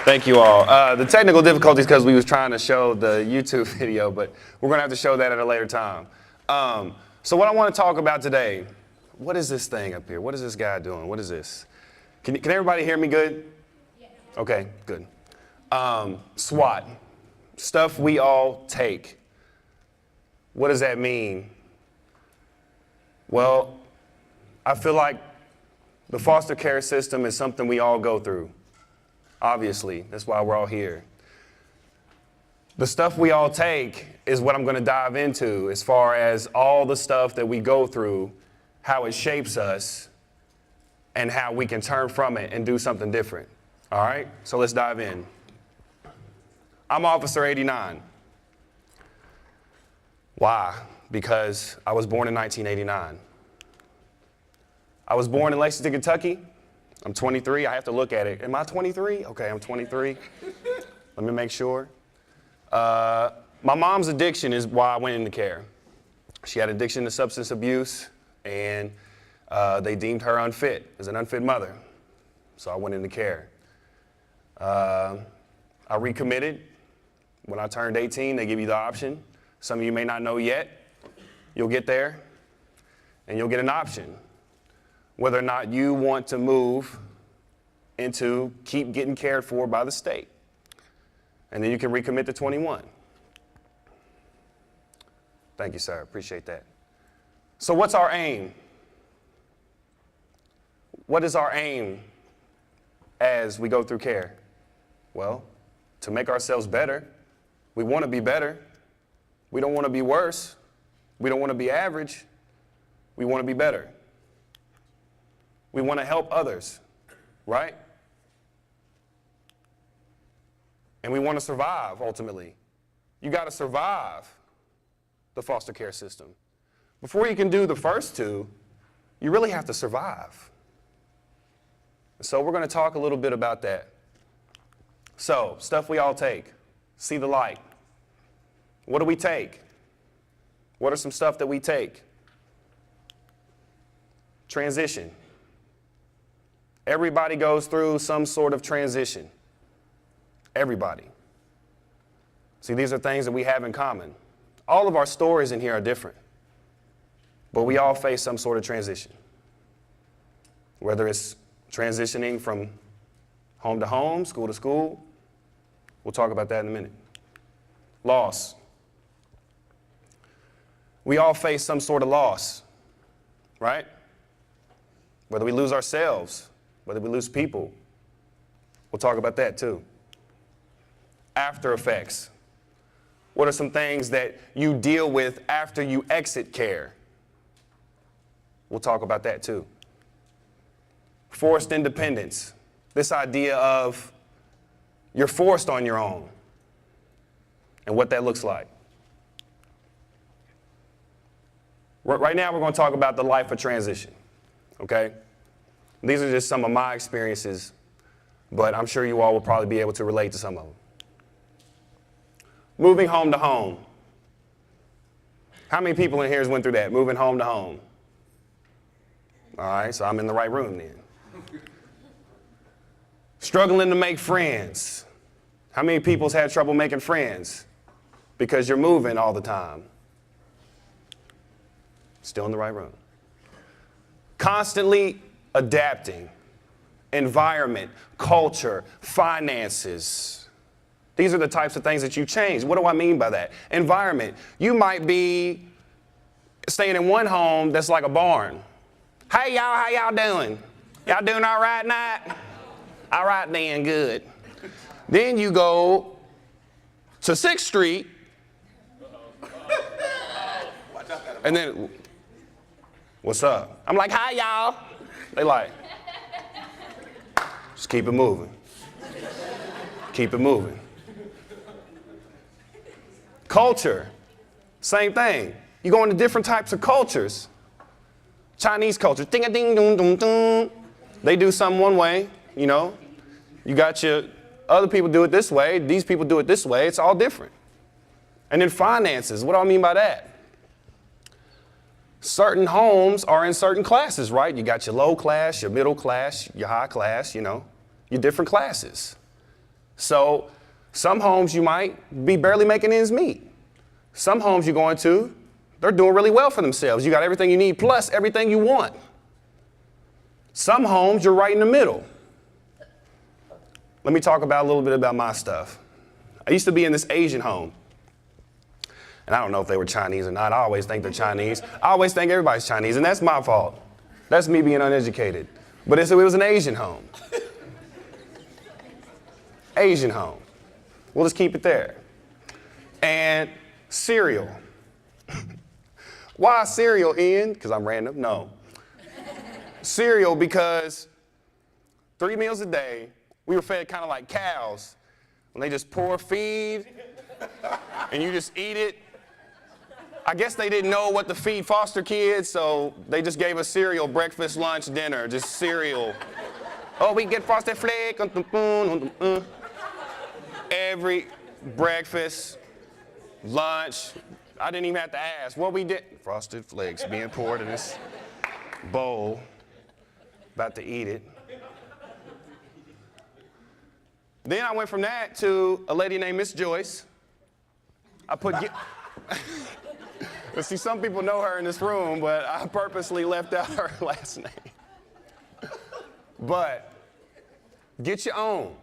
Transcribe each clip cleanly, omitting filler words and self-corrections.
Thank you all. The technical difficulties because we was trying to show the YouTube video, but we're going to have to show that at a later time. So what I want to talk about today, what is this thing up here? What is this guy doing? What is this? Can everybody hear me good? Yeah. Okay, good. SWAT, stuff we all take. What does that mean? Well, I feel like the foster care system is something we all go through. Obviously, that's why we're all here. The stuff we all take is what I'm going to dive into as far as all the stuff that we go through, how it shapes us, and how we can turn from it and do something different. All right? So let's dive in. I'm Officer 89. Why? Because I was born in 1989. I was born in Lexington, Kentucky. I'm 23. I have to look at it. Am I 23? Okay, I'm 23. Let me make sure. My mom's addiction is why I went into care. She had addiction to substance abuse, and they deemed her unfit, as an unfit mother. So I went into care. I recommitted. When I turned 18, they give you the option. Some of you may not know yet. You'll get there, and you'll get an option. Whether or not you want to move into keep getting cared for by the state. And then you can recommit to 21. Thank you, sir. Appreciate that. So what's our aim? What is our aim as we go through care? Well, to make ourselves better. We want to be better. We don't want to be worse. We don't want to be average. We want to be better. We want to help others, right? And we want to survive, ultimately. You got to survive the foster care system. Before you can do the first two, you really have to survive. So we're going to talk a little bit about that. So, stuff we all take. See the light. What do we take? What are some stuff that we take? Transition. Everybody goes through some sort of transition. Everybody. See, these are things that we have in common. All of our stories in here are different, but we all face some sort of transition. Whether it's transitioning from home to home, school to school, we'll talk about that in a minute. Loss. We all face some sort of loss, right? Whether we lose ourselves, whether we lose people. We'll talk about that too. After effects. What are some things that you deal with after you exit care? We'll talk about that too. Forced independence. This idea of you're forced on your own and what that looks like. Right now we're going to talk about the life of transition, okay? These are just some of my experiences, but I'm sure you all will probably be able to relate to some of them. Moving home to home. How many people in here has went through that, moving home to home? All right, so I'm in the right room then. Struggling to make friends. How many people's had trouble making friends? Because you're moving all the time. Still in the right room. Constantly adapting, environment, culture, finances. These are the types of things that you change. What do I mean by that? Environment. You might be staying in one home that's like a barn. Hey y'all, how y'all doing? Y'all doing all right tonight? All right then, good. Then you go to 6th Street, and then, what's up? I'm like, hi y'all. They like, just keep it moving. Keep it moving. Culture, same thing. You go into different types of cultures. Chinese culture, ding-a-ding-dum-dum-dum. They do something one way, you know. You got your other people do it this way. These people do it this way. It's all different. And then finances, what do I mean by that? Certain homes are in certain classes, right? You got your low class, your middle class, your high class, you know. your different classes. So some homes you might be barely making ends meet. Some homes you're going to, they're doing really well for themselves. You got everything you need plus everything you want. Some homes you're right in the middle. Let me talk about a little bit about my stuff. I used to be in this Asian home. And I don't know if they were Chinese or not. I always think they're Chinese. I always think everybody's Chinese, and that's my fault. That's me being uneducated. But it was an Asian home. Asian home. We'll just keep it there. And cereal. Why cereal, Ian? Because I'm random? No. Cereal because 3 meals a day, we were fed kind of like cows. When they just pour feed, and you just eat it. I guess they didn't know what to feed foster kids, so they just gave us cereal, breakfast, lunch, dinner, just cereal. Oh, we get Frosted Flake. Every breakfast, lunch, I didn't even have to ask what we did. Frosted Flakes being poured in this bowl, about to eat it. Then I went from that to a lady named Miss Joyce. See, some people know her in this room, but I purposely left out her last name. But get your own.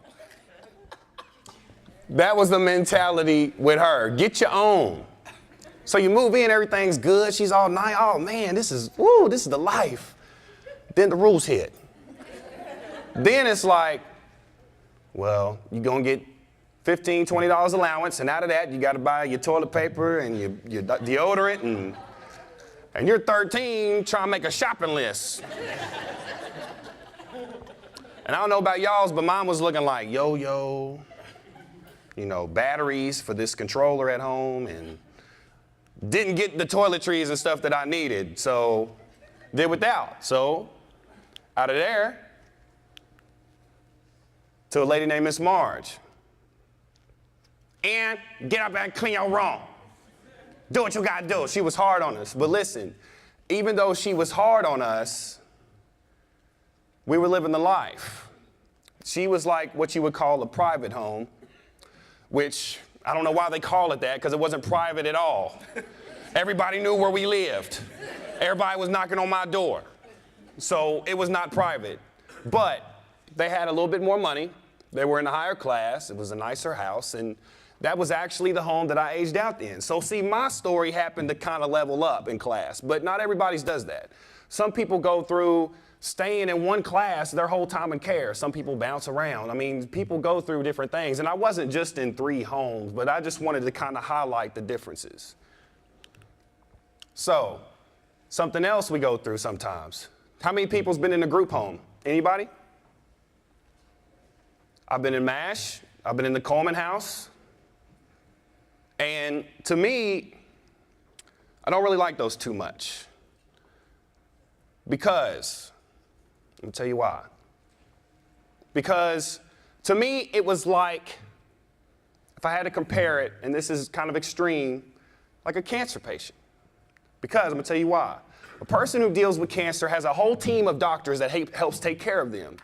That was the mentality with her. Get your own. So you move in, everything's good. She's all nice. Oh man, this is the life. Then the rules hit. Then it's like, well, you're gonna get $15, $20 allowance, and out of that, you got to buy your toilet paper and your deodorant, and you're 13 trying to make a shopping list. And I don't know about y'all's, but mine was looking like yo-yo, batteries for this controller at home, and didn't get the toiletries and stuff that I needed, so did without. So out of there to a lady named Miss Marge. And get up and clean your room. Do what you gotta do. She was hard on us. But listen, even though she was hard on us, we were living the life. She was like what you would call a private home, which I don't know why they call it that, because it wasn't private at all. Everybody knew where we lived. Everybody was knocking on my door. So it was not private. But they had a little bit more money. They were in a higher class. It was a nicer house. And that was actually the home that I aged out in. So see, my story happened to kind of level up in class, but not everybody's does that. Some people go through staying in one class their whole time in care. Some people bounce around. I mean, people go through different things. And I wasn't just in 3 homes, but I just wanted to kind of highlight the differences. So, something else we go through sometimes. How many people's been in a group home? Anybody? I've been in MASH. I've been in the Coleman house. And to me, I don't really like those too much. Because, let me tell you why. Because to me, it was like, if I had to compare it, and this is kind of extreme, like a cancer patient. Because, I'm going to tell you why. A person who deals with cancer has a whole team of doctors that helps take care of them.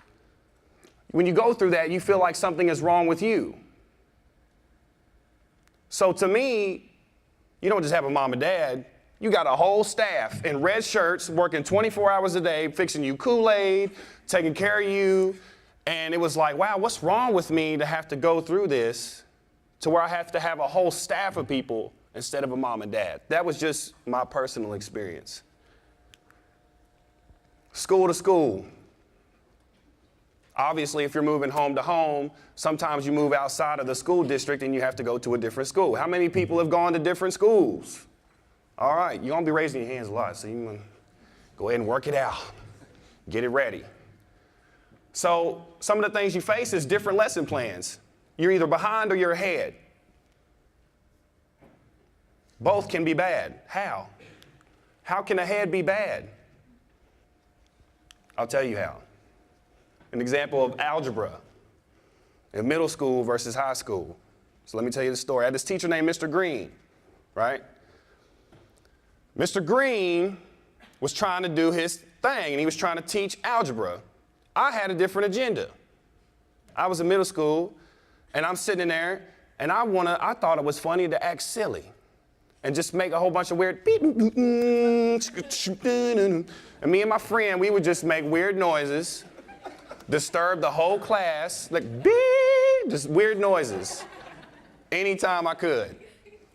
When you go through that, you feel like something is wrong with you. So to me, you don't just have a mom and dad. You got a whole staff in red shirts working 24 hours a day, fixing you Kool-Aid, taking care of you. And it was like, wow, what's wrong with me to have to go through this to where I have to have a whole staff of people instead of a mom and dad? That was just my personal experience. School to school. Obviously, if you're moving home to home, sometimes you move outside of the school district and you have to go to a different school. How many people have gone to different schools? All right, you're going to be raising your hands a lot, so you can go ahead and work it out. Get it ready. So some of the things you face is different lesson plans. You're either behind or you're ahead. Both can be bad. How? How can ahead be bad? I'll tell you how. An example of algebra in middle school versus high school. So let me tell you the story. I had this teacher named Mr. Green, right? Mr. Green was trying to do his thing, and he was trying to teach algebra. I had a different agenda. I was in middle school, and I'm sitting in there, and I thought it was funny to act silly and just make a whole bunch of weird beep, and me and my friend, we would just make weird noises, disturb the whole class, like beep, just weird noises, anytime I could.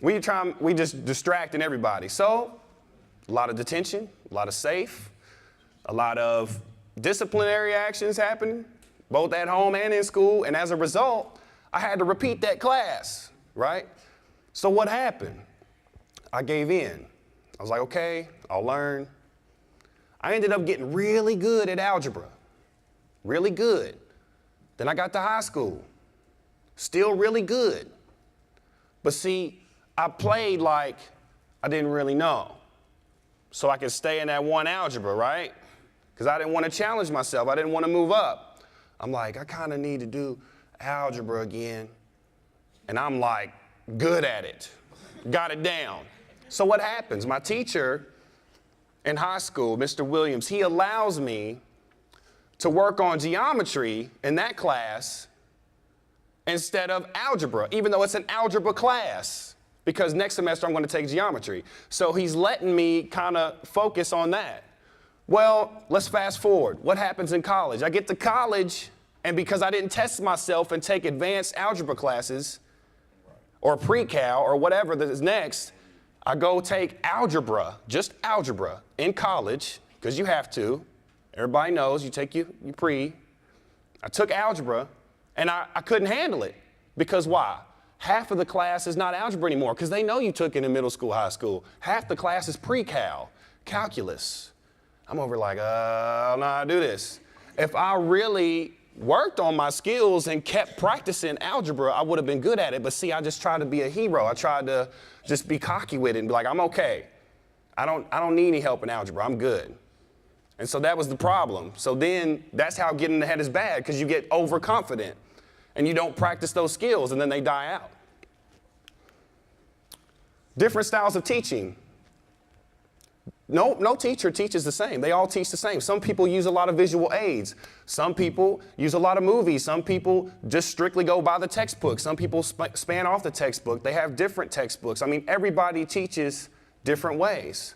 We just distracting everybody. So, a lot of detention, a lot of safe, a lot of disciplinary actions happening, both at home and in school, and as a result, I had to repeat that class, right? So what happened? I gave in. I was like, okay, I'll learn. I ended up getting really good at algebra, really good. Then I got to high school, still really good. But see, I played like I didn't really know, so I could stay in that one algebra, right? Because I didn't want to challenge myself. I didn't want to move up. I'm like, I kind of need to do algebra again. And I'm like, good at it. Got it down. So what happens? My teacher in high school, Mr. Williams, he allows me to work on geometry in that class instead of algebra, even though it's an algebra class, because next semester I'm going to take geometry. So he's letting me kind of focus on that. Well, let's fast forward. What happens in college? I get to college, and because I didn't test myself and take advanced algebra classes or pre-cal or whatever that is next, I go take algebra, just algebra, in college, because you have to. Everybody knows you take your pre. I took algebra, and I couldn't handle it. Because why? Half of the class is not algebra anymore, because they know you took it in middle school, high school. Half the class is pre-cal, calculus. I'm over like, I don't know how to do this. If I really worked on my skills and kept practicing algebra, I would have been good at it. But see, I just tried to be a hero. I tried to just be cocky with it and be like, I'm okay. I don't need any help in algebra. I'm good. And so that was the problem. So then that's how getting ahead is bad, because you get overconfident and you don't practice those skills, and then they die out. Different styles of teaching. No teacher teaches the same. They all teach the same. Some people use a lot of visual aids. Some people use a lot of movies. Some people just strictly go by the textbook. Some people span off the textbook. They have different textbooks. I mean, everybody teaches different ways.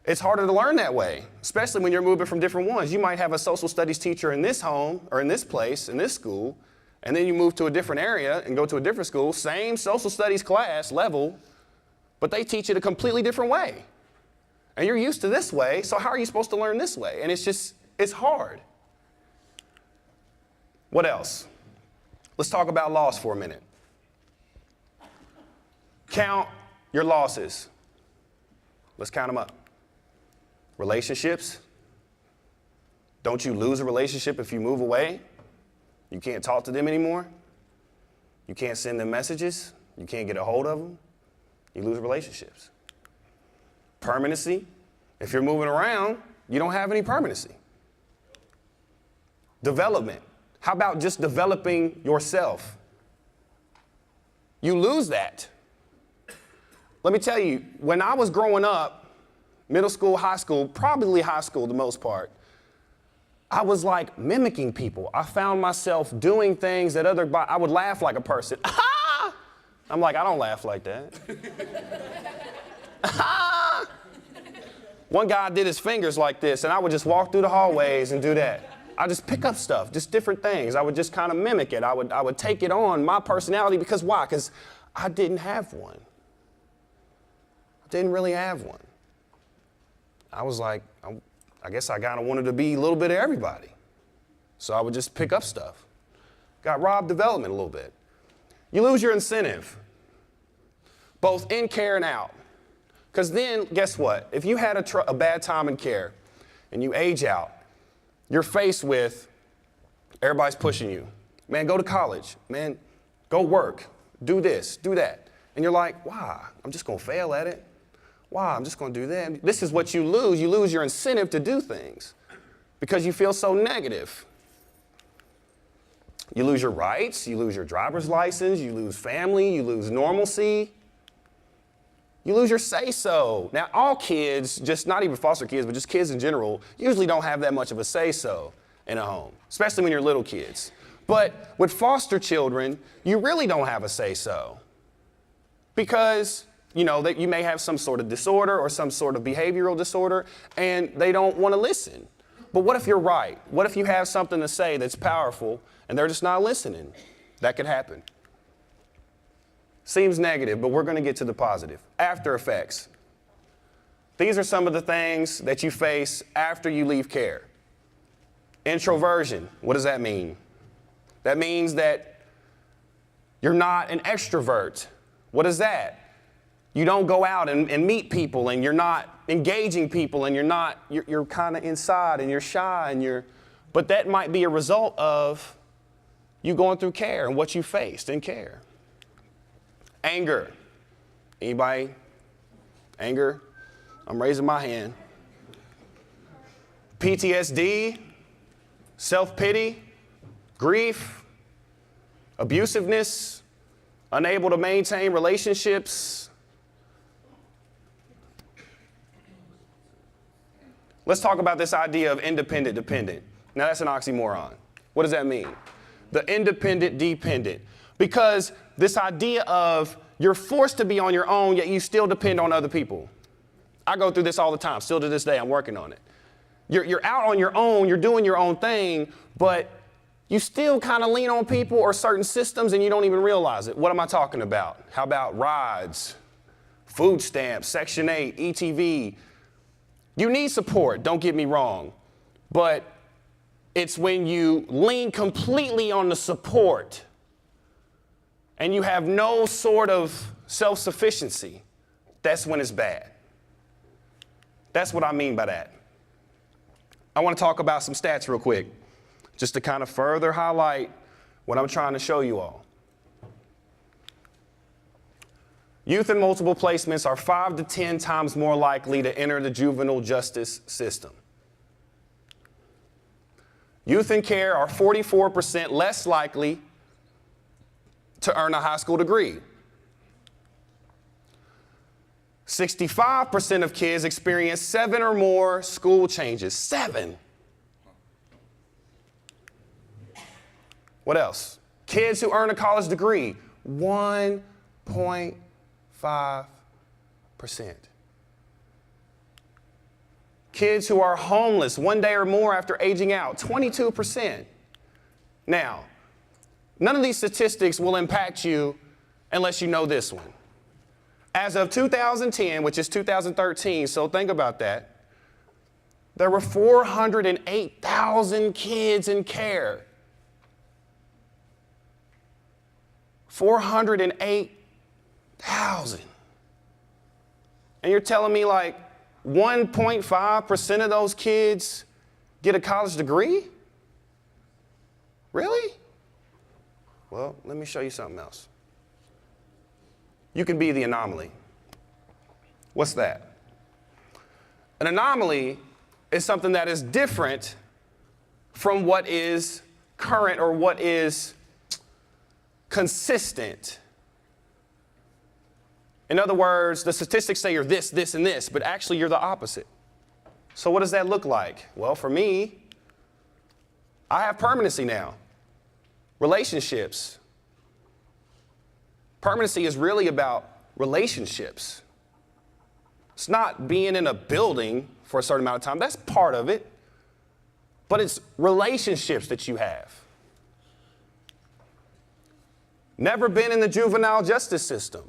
It's harder to learn that way, especially when you're moving from different ones. You might have a social studies teacher in this home or in this place, in this school, and then you move to a different area and go to a different school, same social studies class level, but they teach it a completely different way. And you're used to this way, so how are you supposed to learn this way? And it's hard. What else? Let's talk about loss for a minute. Count your losses. Let's count them up. Relationships. Don't you lose a relationship if you move away? You can't talk to them anymore. You can't send them messages. You can't get a hold of them. You lose relationships. Permanency. If you're moving around, you don't have any permanency. Development. How about just developing yourself? You lose that. Let me tell you, when I was growing up, middle school, high school, probably high school the most part, I was like mimicking people. I found myself doing things that I would laugh like a person. I'm like, I don't laugh like that. One guy did his fingers like this, and I would just walk through the hallways and do that. I just pick up stuff, just different things. I would just kind of mimic it. I would take it on, my personality, because why? Because I didn't have one. I didn't really have one. I was like, I guess I kind of wanted to be a little bit of everybody. So I would just pick up stuff. Got robbed development a little bit. You lose your incentive, both in care and out. Because then, guess what? If you had a bad time in care and you age out, you're faced with everybody's pushing you. Man, go to college. Man, go work. Do this, do that. And you're like, why? I'm just going to fail at it. Why? I'm just going to do that. This is what you lose. You lose your incentive to do things because you feel so negative. You lose your rights. You lose your driver's license. You lose family. You lose normalcy. You lose your say-so. Now, all kids, just not even foster kids, but just kids in general, usually don't have that much of a say-so in a home, especially when you're little kids. But with foster children, you really don't have a say-so. Because, that you may have some sort of disorder or some sort of behavioral disorder, and they don't want to listen. But what if you're right? What if you have something to say that's powerful, and they're just not listening? That could happen. Seems negative, but we're going to get to the positive. After effects. These are some of the things that you face after you leave care. Introversion, what does that mean? That means that you're not an extrovert. What is that? You don't go out and meet people, and you're not engaging people, and you're kind of inside, and you're shy, but that might be a result of you going through care and what you faced in care. Anger. Anybody? Anger? I'm raising my hand. PTSD, self-pity, grief, abusiveness, unable to maintain relationships. Let's talk about this idea of independent dependent. Now that's an oxymoron. What does that mean? The independent dependent. Because this idea of you're forced to be on your own, yet you still depend on other people. I go through this all the time. Still to this day, I'm working on it. You're out on your own, you're doing your own thing, but you still kind of lean on people or certain systems and you don't even realize it. What am I talking about? How about rides, food stamps, Section 8, ETV? You need support, don't get me wrong, but it's when you lean completely on the support and you have no sort of self-sufficiency, that's when it's bad. That's what I mean by that. I want to talk about some stats real quick, just to kind of further highlight what I'm trying to show you all. Youth in multiple placements are 5 to 10 times more likely to enter the juvenile justice system. Youth in care are 44% less likely to earn a high school degree. 65% of kids experience 7 or more school changes. 7. What else? Kids who earn a college degree, 1.5%. Kids who are homeless 1 day or more after aging out, 22%. Now, none of these statistics will impact you unless you know this one. As of 2010, which is 2013, so think about that, there were 408,000 kids in care. 408,000. And you're telling me like 1.5% of those kids get a college degree? Really? Well, let me show you something else. You can be the anomaly. What's that? An anomaly is something that is different from what is current or what is consistent. In other words, the statistics say you're this, this, and this, but actually you're the opposite. So what does that look like? Well, for me, I have permanency now. Relationships. Permanency is really about relationships. It's not being in a building for a certain amount of time. That's part of it. But it's relationships that you have. Never been in the juvenile justice system.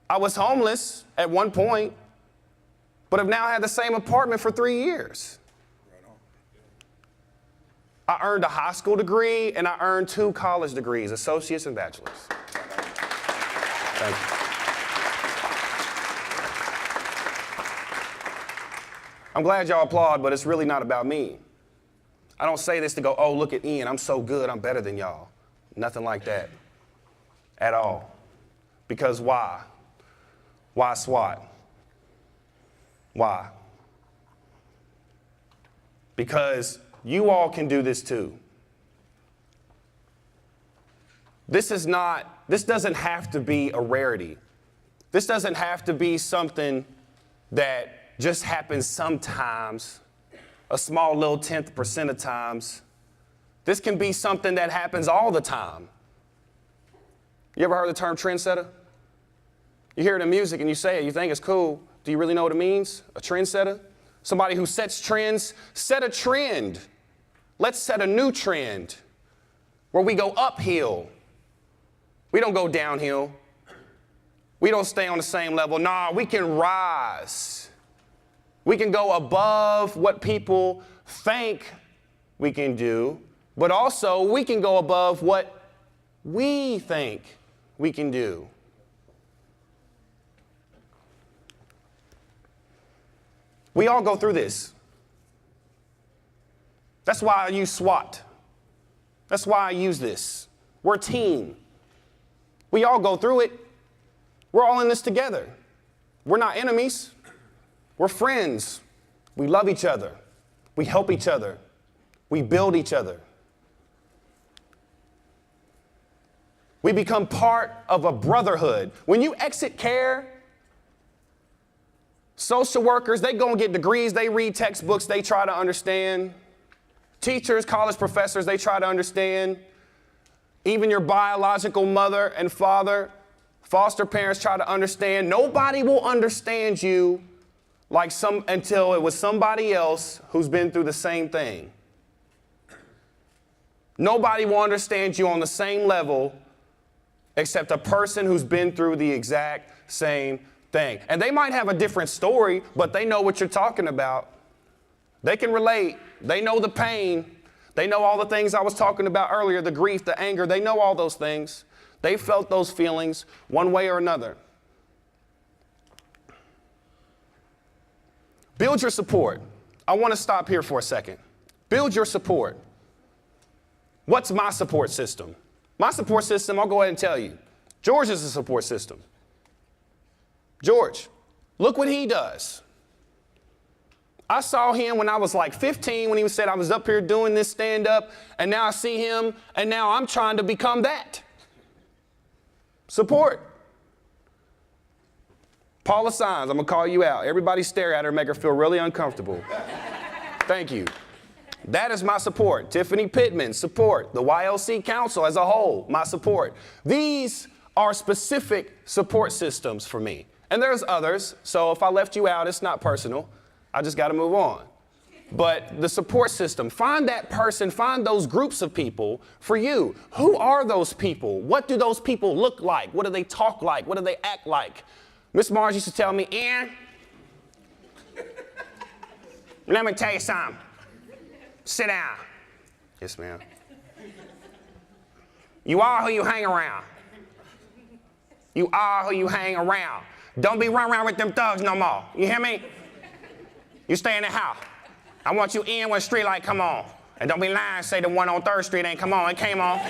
I was homeless at one point, but have now had the same apartment for 3 years. I earned a high school degree, and I earned 2 college degrees, associates and bachelors. Thank you. I'm glad y'all applaud, but it's really not about me. I don't say this to go, oh, look at Ian, I'm so good, I'm better than y'all. Nothing like that at all. Because why? Why SWAT? Why? Because you all can do this too. This doesn't have to be a rarity. This doesn't have to be something that just happens sometimes a small little 10th% of times. This can be something that happens all the time. You ever heard the term trendsetter? You hear it in music and you say it, you think it's cool. Do you really know what it means? A trendsetter? Somebody who sets trends. Set a trend. Let's set a new trend where we go uphill. We don't go downhill. We don't stay on the same level. Nah, we can rise. We can go above what people think we can do, but also we can go above what we think we can do. We all go through this. That's why I use SWAT. That's why I use this. We're a team. We all go through it. We're all in this together. We're not enemies. We're friends. We love each other. We help each other. We build each other. We become part of a brotherhood. When you exit care, social workers, they go and get degrees, they read textbooks, they try to understand. Teachers, college professors, they try to understand. Even your biological mother and father, foster parents try to understand. Nobody will understand you until it was somebody else who's been through the same thing. Nobody will understand you on the same level except a person who's been through the exact same thing. And they might have a different story, but they know what you're talking about. They can relate. They know the pain. They know all the things I was talking about earlier, the grief, the anger. They know all those things. They felt those feelings one way or another. Build your support. I want to stop here for a second. Build your support. What's my support system? My support system, I'll go ahead and tell you. George is a support system. George, look what he does. I saw him when I was like 15 when he said I was up here doing this stand-up, and now I see him, and now I'm trying to become that. Support. Paula Signs, I'm going to call you out. Everybody stare at her, make her feel really uncomfortable. Thank you. That is my support. Tiffany Pittman, support. The YLC Council as a whole, my support. These are specific support systems for me. And there's others, so if I left you out, it's not personal. I just got to move on. But the support system, find that person, find those groups of people for you. Who are those people? What do those people look like? What do they talk like? What do they act like? Miss Mars used to tell me, Ian, let me tell you something. Sit down. Yes, ma'am. You are who you hang around. You are who you hang around. Don't be running around with them thugs no more. You hear me? You stay in the house. I want you in when street light come on. And don't be lying and say the one on 3rd Street ain't come on. It came on.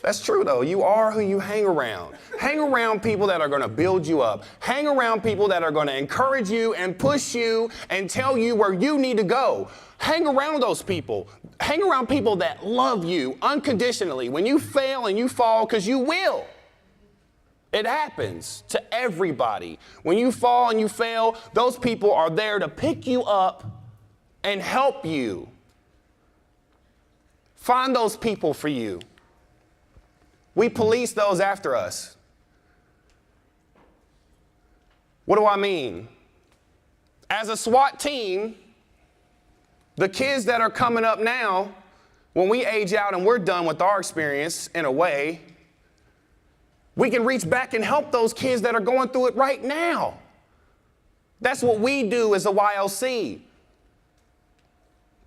That's true, though. You are who you hang around. Hang around people that are going to build you up. Hang around people that are going to encourage you and push you and tell you where you need to go. Hang around those people. Hang around people that love you unconditionally. When you fail and you fall, because you will. It happens to everybody. When you fall and you fail, those people are there to pick you up and help you. Find those people for you. We police those after us. What do I mean? As a SWAT team, the kids that are coming up now, when we age out and we're done with our experience in a way, we can reach back and help those kids that are going through it right now. That's what we do as a YLC.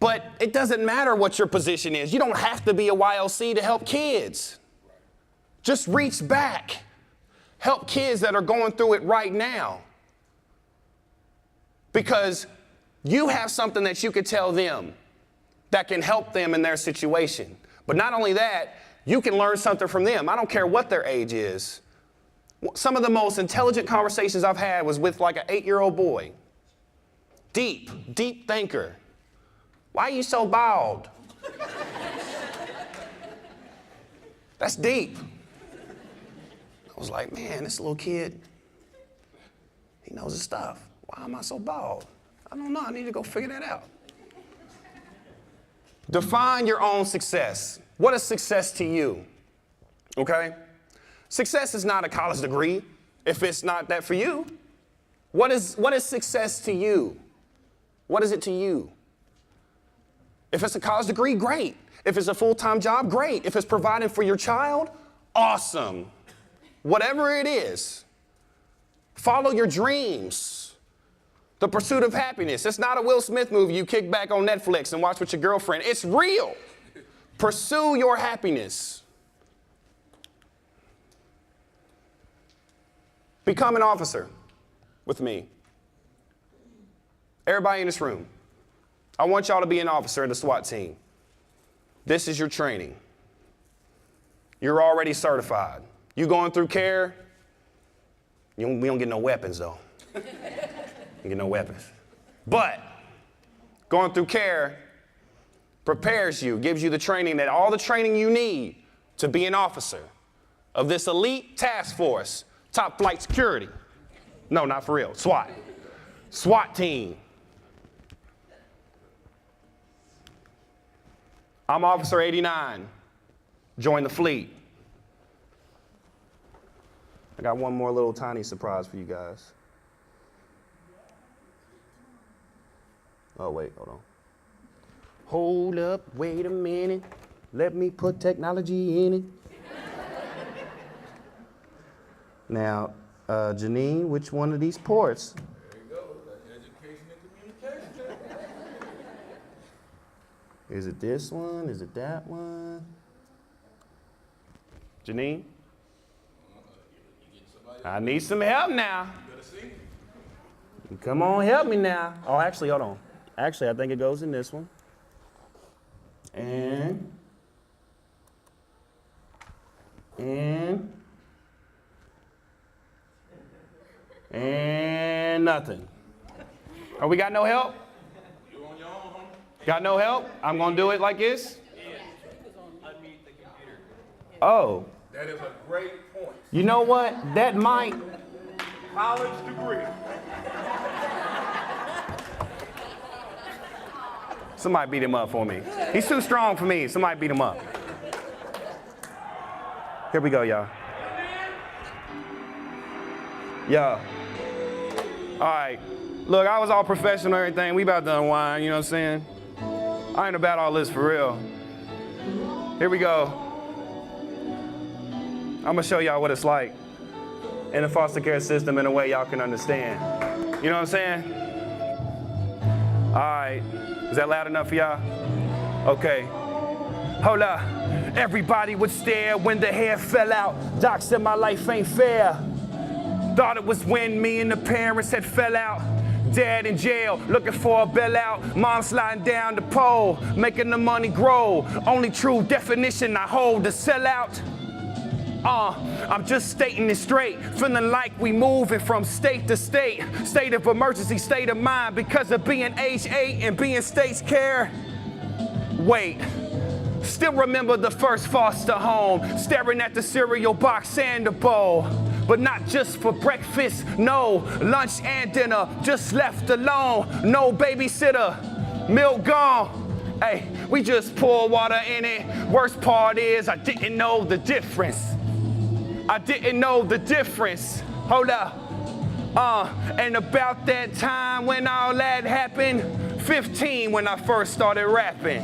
But it doesn't matter what your position is. You don't have to be a YLC to help kids. Just reach back. Help kids that are going through it right now. Because you have something that you could tell them that can help them in their situation. But not only that, you can learn something from them. I don't care what their age is. Some of the most intelligent conversations I've had was with like an 8-year-old boy. Deep thinker. Why are you so bald? That's deep. I was like, man, this little kid, He knows his stuff. Why am I so bald? I don't know. I need to go figure that out. Define your own success. What is success to you? Okay? Success is not a college degree if it's not that for you. What is success to you? What is it to you? If it's a college degree, great. If it's a full-time job, great. If it's providing for your child, awesome. Whatever it is, follow your dreams. The Pursuit of Happiness. It's not a Will Smith movie you kick back on Netflix and watch with your girlfriend. It's real. Pursue your happiness. Become an officer with me. Everybody in this room, I want y'all to be an officer of the SWAT team. This is your training. You're already certified. You going through care, we don't get no weapons though. You get no weapons. But going through care prepares you, gives you the training all the training you need to be an officer of this elite task force, top flight security. No, not for real, SWAT. SWAT team. I'm Officer 89. Join the fleet. I got one more little tiny surprise for you guys. Oh, wait, hold on. Hold up, wait a minute. Let me put technology in it. Now, Janine, which one of these ports? There you go, education and communication. Is it this one? Is it that one? Janine? I need some help now. Come on, help me now. Oh, actually, hold on. Actually, I think it goes in this one. And nothing. Oh, we got no help? You on your own, homie? Got no help? I'm gonna do it like this? Oh. That is a great point. You know what? That might. College degree. Somebody beat him up for me. He's too strong for me. Somebody beat him up. Here we go, y'all. Y'all. All right. Look, I was all professional and everything. We about to unwind, you know what I'm saying? I ain't about all this for real. Here we go. I'm gonna show y'all what it's like in the foster care system in a way y'all can understand. You know what I'm saying? All right. Is that loud enough for y'all? Okay. Hold up. Everybody would stare when the hair fell out. Doc said my life ain't fair. Thought it was when me and the parents had fell out. Dad in jail, looking for a bailout. Mom sliding down the pole, making the money grow. Only true definition I hold to sell out. I'm just stating it straight, feeling like we moving from state to state. State of emergency, state of mind, because of being age 8 and being state's care. Wait, still remember the first foster home, staring at the cereal box and the bowl. But not just for breakfast, no, lunch and dinner, just left alone. No babysitter, milk gone. Hey, we just pour water in it. Worst part is I didn't know the difference. I didn't know the difference. Hold up. And about that time when all that happened, 15 when I first started rapping.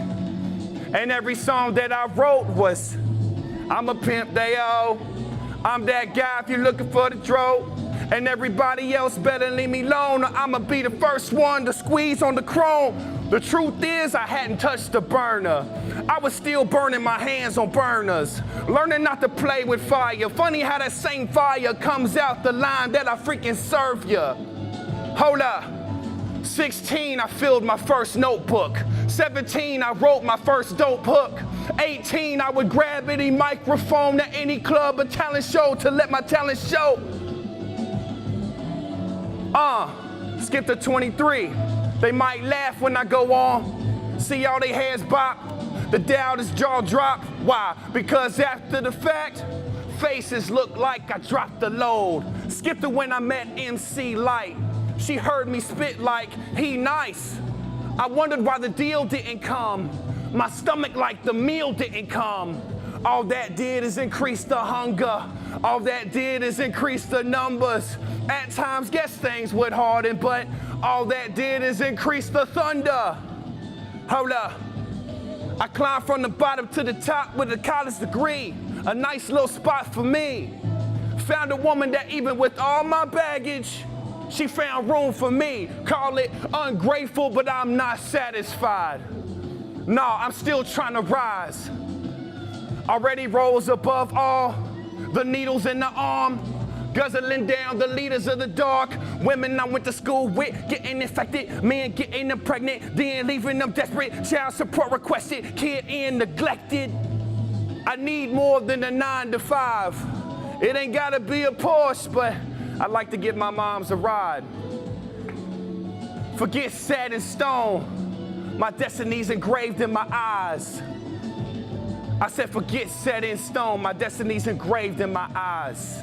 And every song that I wrote was, I'm a pimp, they all. I'm that guy if you're looking for the dro. And everybody else better leave me alone, or I'ma be the first one to squeeze on the chrome. The truth is I hadn't touched the burner. I was still burning my hands on burners. Learning not to play with fire. Funny how that same fire comes out the line that I freaking serve ya. Hold up. 16, I filled my first notebook. 17, I wrote my first dope hook. 18, I would grab any microphone at any club or talent show to let my talent show. Skip to 23. They might laugh when I go on. See all they heads bop. The doubters jaw drop. Why? Because after the fact, faces look like I dropped the load. Skipped her when I met MC Light. She heard me spit like he nice. I wondered why the deal didn't come. My stomach like the meal didn't come. All that did is increase the hunger. All that did is increase the numbers. At times, guess things would harden, but all that did is increase the thunder. Hold up. I climbed from the bottom to the top with a college degree. A nice little spot for me. Found a woman that even with all my baggage, she found room for me. Call it ungrateful, but I'm not satisfied. No, I'm still trying to rise. Already rose above all the needles in the arm, guzzling down the leaders of the dark. Women I went to school with getting infected, men getting them pregnant, then leaving them desperate. Child support requested, kid in neglected. I need more than a 9 to 5. It ain't gotta be a Porsche, but I'd like to give my moms a ride. Forget set in stone, my destiny's engraved in my eyes. I said forget set in stone, my destiny's engraved in my eyes.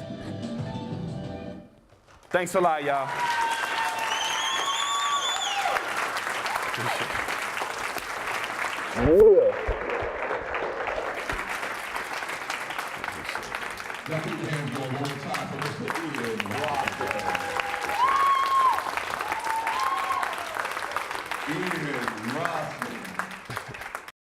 Thanks a lot, y'all. Now put your hands going one more time for Mr. Ian Ross. Ian Ross